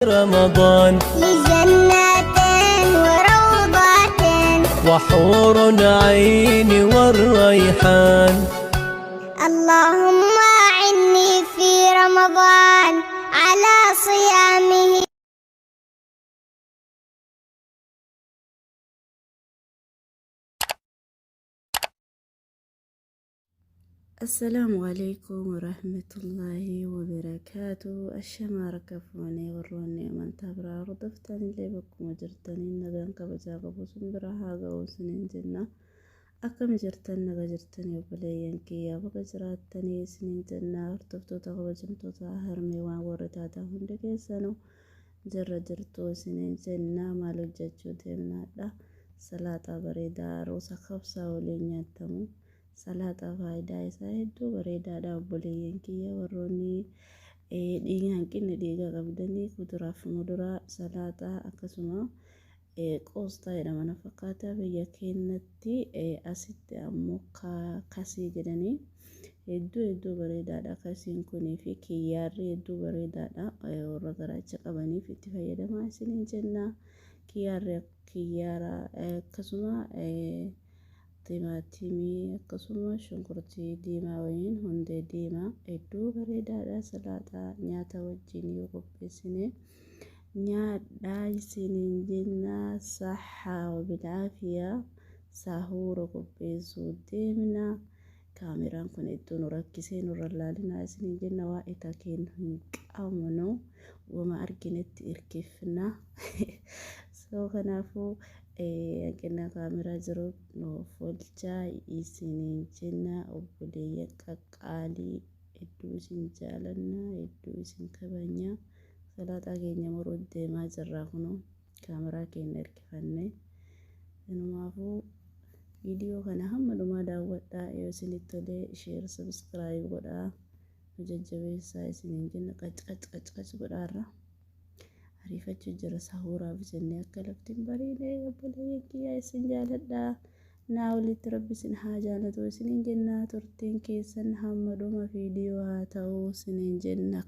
رمضان لجنات وروضات وحور عين والريحان. اللهم أعني في رمضان على صيامه. السلام عليكم ورحمة الله وبركاته. الشمار كفوني وروني من تبرا رضفتني لبكم وجرتني نغان كبجا قبوسن براها قوسنين جنة أكم جرتن نغجرتني وبليين كيا بقجراتني سنين جنة ارتفتو تغوجمتو تاهر ميوان وردادا هندقي سنو جرتو سنين جنة مالو ججو ديمنا دا صلاة بريدا روسا خبسا ولين Salaata faayidaa isaa hedduu bareedaadha. Obboleeyyan kiyya warroonni dhiiga hanqinni dhiiga qabdanii kuduraa fi muduraa salaataa akkasuma qoosxaa jedhama fakkaata. Biyya keenyatti asitti ammoo kasii jedhanii hedduu bareedaadha. Kasiin kunii fi kiyyaarri hedduu bareedaadha. Warra garaacha qabaniif itti fayyadamaa isiniin jenna. Kiyyaara akkasuma timaatimii akkasuma shunkurtii diimaa waliin hundee diimaa hedduu bareedaadha. Salaataa nyaata wajjin yoo qopheessine nyaadhaa isiniin jenna. Sahaa wabilaafiyaa sahuura qopheessuu deemna. Kaameraan kun hedduu nu rakkisee nurra laalinaa isiniin jenna. Waa'ee takeen hin qabnu wama arginetti irkifna. Kanaafuu hanqina kaameraa jiru nuuf oolchaa isiniin jenna. Obboleeyyan qaqqaalii hedduu isin jaalanna, hedduu isin kabajna. Salaataa keenya muruuf deemaa jirra kunoo kaameraa keenya hirkifannee. Kanaafuu viidiyoo kana hamma dhumaa daawwadhaa. Yoo isinitti tolee sheer sabskiraayib godhaa. Nu jajjabeessaa isiniin jenna. Qac godhaarra. Ariifachuu jira sahuuraaf jennee akka laftiin bareedee obboleeyyan kiyyaa isin jaaladhaa. Naa walitti rabbi isin haa jaalatu isiniin jenna. Turtiin keessan hamma dhuma viidiyoo haa ta'u isiniin jenna.